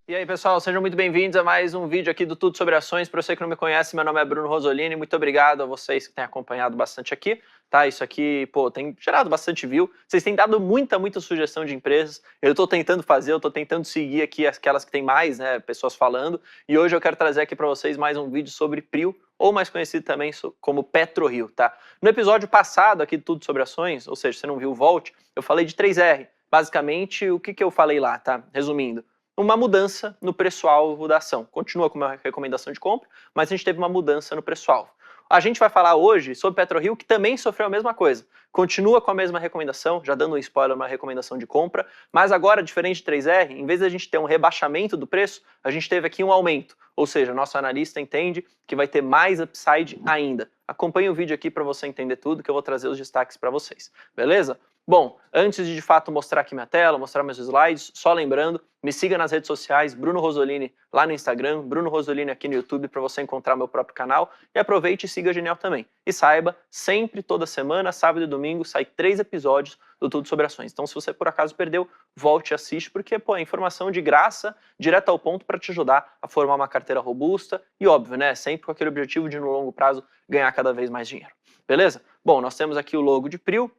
E aí, pessoal, sejam muito bem-vindos a mais um vídeo aqui do Tudo Sobre Ações. Para você que não me conhece, meu nome é Bruno Rosolini. Muito obrigado a vocês que têm acompanhado bastante aqui, tá? Isso aqui, pô, tem gerado bastante view. Vocês têm dado muita sugestão de empresas. Eu tô tentando fazer, eu tô tentando seguir aqui aquelas que tem mais, né, pessoas falando. E hoje eu quero trazer aqui para vocês mais um vídeo sobre PRIO, ou mais conhecido também como PetroRio, tá? No episódio passado aqui do Tudo Sobre Ações, ou seja, se você não viu, volte, eu falei de 3R. Basicamente, o que eu falei lá, tá? Resumindo, uma mudança no preço-alvo da ação. Continua com uma recomendação de compra, mas a gente teve uma mudança no preço-alvo. A gente vai falar hoje sobre PetroRio, que também sofreu a mesma coisa. Continua com a mesma recomendação, já dando um spoiler, uma recomendação de compra, mas agora, diferente de 3R, em vez de a gente ter um rebaixamento do preço, a gente teve aqui um aumento. Ou seja, nosso analista entende que vai ter mais upside ainda. Acompanhe o vídeo aqui para você entender tudo, que eu vou trazer os destaques para vocês. Beleza? Bom, antes de fato mostrar aqui minha tela, mostrar meus slides, só lembrando, me siga nas redes sociais, Bruno Rosolini lá no Instagram, Bruno Rosolini aqui no YouTube para você encontrar meu próprio canal e aproveite e siga a Genial também. E saiba, sempre, toda semana, sábado e domingo, sai 3 episódios do Tudo Sobre Ações. Então se você por acaso perdeu, volte e assiste, porque pô, é informação de graça, direto ao ponto para te ajudar a formar uma carteira robusta e óbvio, né, sempre com aquele objetivo de no longo prazo ganhar cada vez mais dinheiro. Beleza? Bom, nós temos aqui o logo de PRIO.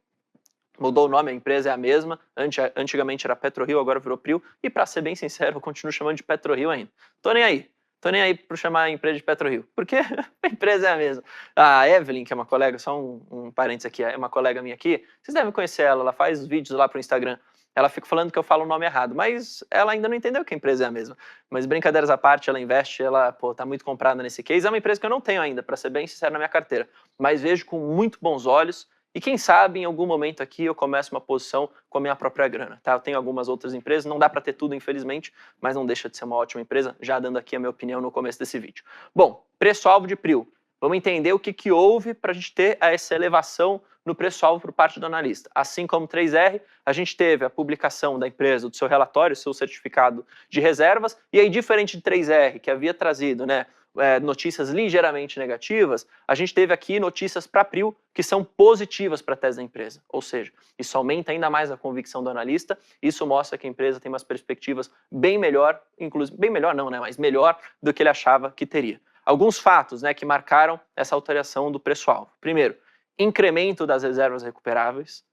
Mudou o nome, a empresa é a mesma, antigamente era PetroRio, agora virou PRIO, e para ser bem sincero, eu continuo chamando de PetroRio ainda. Tô nem aí para chamar a empresa de PetroRio, porque a empresa é a mesma. A Evelyn, que é uma colega, só um parênteses aqui, é uma colega minha aqui, vocês devem conhecer ela faz vídeos lá pro Instagram, ela fica falando que eu falo o nome errado, mas ela ainda não entendeu que a empresa é a mesma. Mas brincadeiras à parte, ela investe, ela, pô, tá muito comprada nesse case, é uma empresa que eu não tenho ainda, para ser bem sincero, na minha carteira, mas vejo com muito bons olhos. E quem sabe em algum momento aqui eu começo uma posição com a minha própria grana, tá? Eu tenho algumas outras empresas, não dá para ter tudo infelizmente, mas não deixa de ser uma ótima empresa, já dando aqui a minha opinião no começo desse vídeo. Bom, preço-alvo de PRIO. Vamos entender o que houve para a gente ter essa elevação no preço-alvo por parte do analista. Assim como 3R, a gente teve a publicação da empresa do seu relatório, seu certificado de reservas, e aí diferente de 3R, que havia trazido, né, notícias ligeiramente negativas, a gente teve aqui notícias para PRIO que são positivas para a tese da empresa. Ou seja, isso aumenta ainda mais a convicção do analista, isso mostra que a empresa tem umas perspectivas bem melhor, inclusive, bem melhor não, né, mas melhor do que ele achava que teria. Alguns fatos, né, que marcaram essa alteração do preço-alvo. Primeiro, incremento das reservas recuperáveis.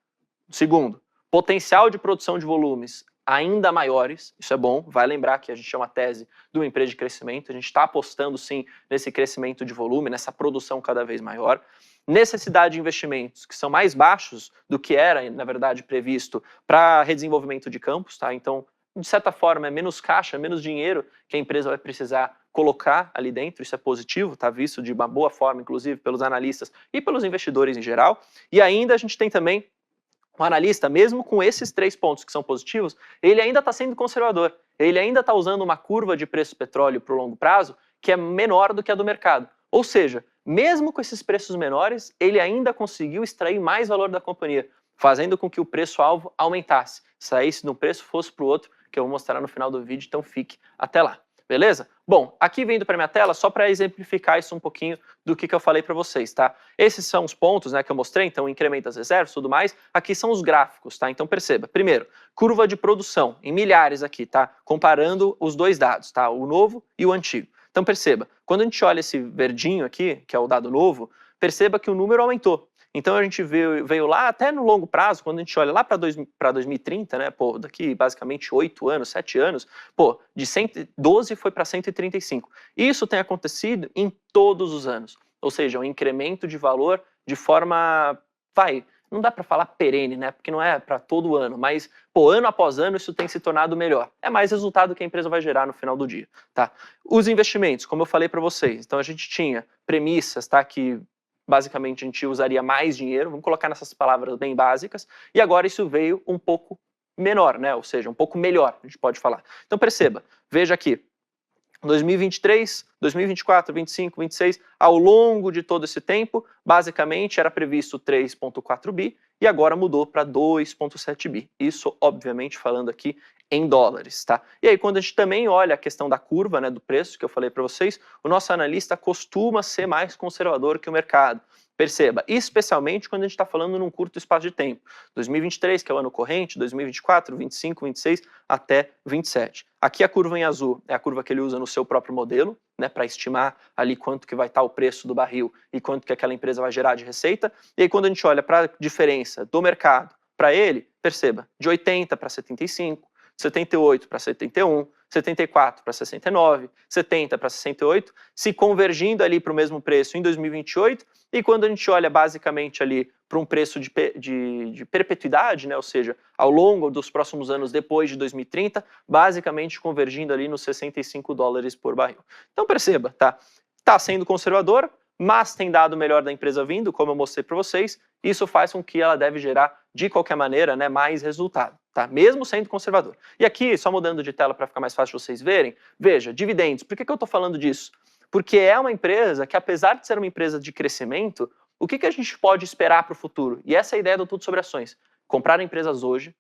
Segundo, potencial de produção de volumes ainda maiores, isso é bom, vai lembrar que a gente chama tese de uma empresa de crescimento, a gente está apostando sim nesse crescimento de volume, nessa produção cada vez maior. Necessidade de investimentos que são mais baixos do que era, na verdade, previsto para redesenvolvimento de campos, tá? Então, de certa forma, é menos caixa, menos dinheiro que a empresa vai precisar colocar ali dentro, isso é positivo, está visto de uma boa forma, inclusive, pelos analistas e pelos investidores em geral. E ainda a gente tem também o analista, mesmo com esses 3 pontos que são positivos, ele ainda está sendo conservador. Ele ainda está usando uma curva de preço do petróleo para o longo prazo que é menor do que a do mercado. Ou seja, mesmo com esses preços menores, ele ainda conseguiu extrair mais valor da companhia, fazendo com que o preço-alvo aumentasse, saísse de um preço fosse para o outro, que eu vou mostrar no final do vídeo, então fique até lá. Beleza? Bom, aqui vindo para minha tela, só para exemplificar isso um pouquinho do que eu falei para vocês, tá? Esses são os pontos, né, que eu mostrei, então incremento das reservas, tudo mais. Aqui são os gráficos, tá? Então perceba, primeiro, curva de produção, em milhares aqui, tá? Comparando os dois dados, tá? O novo e o antigo. Então perceba, quando a gente olha esse verdinho aqui, que é o dado novo, perceba que o número aumentou. Então a gente veio lá até no longo prazo, quando a gente olha lá para 2030, né, pô, daqui basicamente 8 anos, 7 anos, pô, de 112 foi para 135. Isso tem acontecido em todos os anos, ou seja, um incremento de valor de forma, não dá para falar perene, né, porque não é para todo ano, mas, pô, ano após ano isso tem se tornado melhor. É mais resultado que a empresa vai gerar no final do dia, tá? Os investimentos, como eu falei para vocês, então a gente tinha premissas, tá, que basicamente a gente usaria mais dinheiro, vamos colocar nessas palavras bem básicas, e agora isso veio um pouco menor, né? Ou seja, um pouco melhor, a gente pode falar. Então perceba, veja aqui, 2023, 2024, 25, 26, ao longo de todo esse tempo, basicamente era previsto 3,4 bi e agora mudou para 2,7 bi. Isso, obviamente, falando aqui em dólares, tá? E aí, quando a gente também olha a questão da curva, né, do preço que eu falei para vocês, o nosso analista costuma ser mais conservador que o mercado. Perceba, especialmente quando a gente está falando num curto espaço de tempo. 2023, que é o ano corrente, 2024, 25, 26 até 27. Aqui a curva em azul é a curva que ele usa no seu próprio modelo, né, para estimar ali quanto que vai estar o preço do barril e quanto que aquela empresa vai gerar de receita. E aí quando a gente olha para a diferença do mercado para ele, perceba, de 80 para 75, 78 para 71, 74 para 69, 70 para 68, se convergindo ali para o mesmo preço em 2028, e quando a gente olha basicamente ali para um preço de perpetuidade, né, ou seja, ao longo dos próximos anos depois de 2030, basicamente convergindo ali nos 65 dólares por barril. Então perceba, tá? Está sendo conservador, mas tem dado o melhor da empresa vindo, como eu mostrei para vocês, isso faz com que ela deve gerar, de qualquer maneira, né, mais resultado, tá? Mesmo sendo conservador. E aqui, só mudando de tela para ficar mais fácil de vocês verem, veja, dividendos. Por que eu estou falando disso? Porque é uma empresa que, apesar de ser uma empresa de crescimento, o que a gente pode esperar para o futuro? E essa é a ideia do Tudo Sobre Ações. Comprar empresas hoje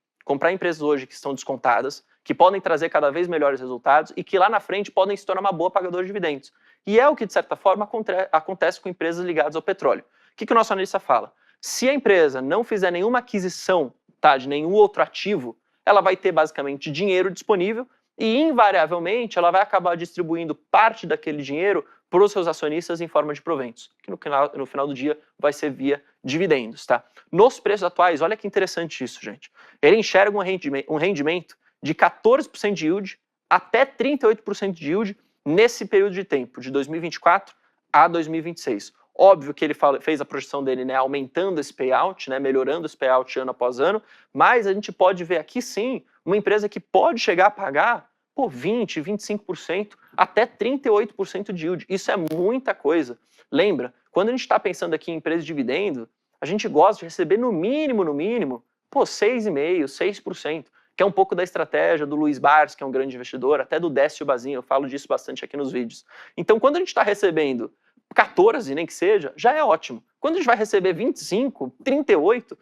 que estão descontadas, que podem trazer cada vez melhores resultados e que lá na frente podem se tornar uma boa pagadora de dividendos. E é o que, de certa forma, acontece com empresas ligadas ao petróleo. O que o nosso analista fala? Se a empresa não fizer nenhuma aquisição, tá, de nenhum outro ativo, ela vai ter basicamente dinheiro disponível e, invariavelmente, ela vai acabar distribuindo parte daquele dinheiro para os seus acionistas em forma de proventos, que no final do dia vai ser via dividendos. Tá? Nos preços atuais, olha que interessante isso, gente. Ele enxerga um rendimento de 14% de yield até 38% de yield nesse período de tempo, de 2024 a 2026. Óbvio que ele fez a projeção dele, né, aumentando esse payout, né, melhorando esse payout ano após ano, mas a gente pode ver aqui sim uma empresa que pode chegar a pagar 20%, 25%, até 38% de yield. Isso é muita coisa. Lembra, quando a gente está pensando aqui em empresa de dividendo, a gente gosta de receber no mínimo, 6,5%, 6%, que é um pouco da estratégia do Luiz Barros, que é um grande investidor, até do Décio Bazinho, eu falo disso bastante aqui nos vídeos. Então, quando a gente está recebendo 14, nem que seja, já é ótimo. Quando a gente vai receber 25, 38,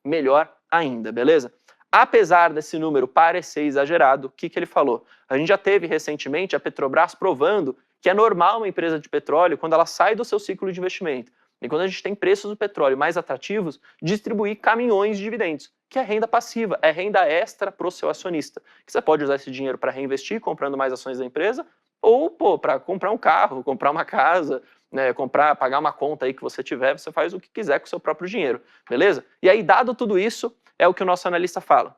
melhor ainda, beleza? Apesar desse número parecer exagerado, o que ele falou? A gente já teve recentemente a Petrobras provando que é normal uma empresa de petróleo, quando ela sai do seu ciclo de investimento, e quando a gente tem preços do petróleo mais atrativos, distribuir caminhões de dividendos, que é renda passiva, é renda extra para o seu acionista. Que você pode usar esse dinheiro para reinvestir, comprando mais ações da empresa, ou para comprar um carro, comprar uma casa, né, pagar uma conta aí que você tiver, você faz o que quiser com o seu próprio dinheiro, beleza? E aí, dado tudo isso, é o que o nosso analista fala.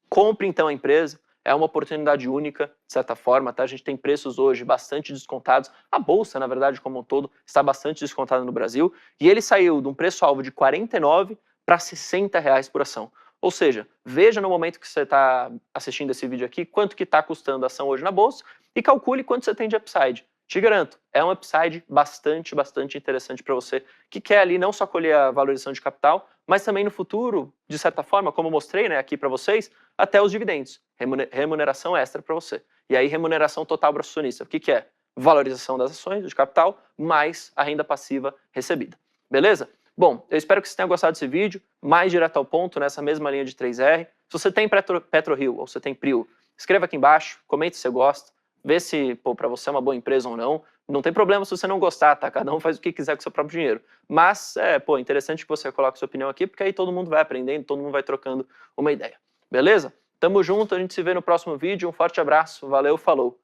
Compre então a empresa, é uma oportunidade única, de certa forma, tá? A gente tem preços hoje bastante descontados, a bolsa, na verdade, como um todo, está bastante descontada no Brasil, e ele saiu de um preço-alvo de R$ 49 para R$ 60 por ação. Ou seja, veja no momento que você está assistindo esse vídeo aqui, quanto que está custando a ação hoje na bolsa, e calcule quanto você tem de upside. Te garanto, é um upside bastante interessante para você que quer ali não só colher a valorização de capital, mas também no futuro, de certa forma, como eu mostrei, né, aqui para vocês, até os dividendos, remuneração extra para você. E aí remuneração total para o acionista. O que é? Valorização das ações, de capital, mais a renda passiva recebida. Beleza? Bom, eu espero que vocês tenham gostado desse vídeo, mais direto ao ponto, nessa mesma linha de 3R. Se você tem PetroRio ou você tem Prio, escreva aqui embaixo, comente se você gosta, vê se para você é uma boa empresa ou não. Não tem problema se você não gostar, tá? Cada um faz o que quiser com o seu próprio dinheiro. Mas, interessante que você coloque sua opinião aqui, porque aí todo mundo vai aprendendo, todo mundo vai trocando uma ideia. Beleza? Tamo junto, a gente se vê no próximo vídeo. Um forte abraço, valeu, falou!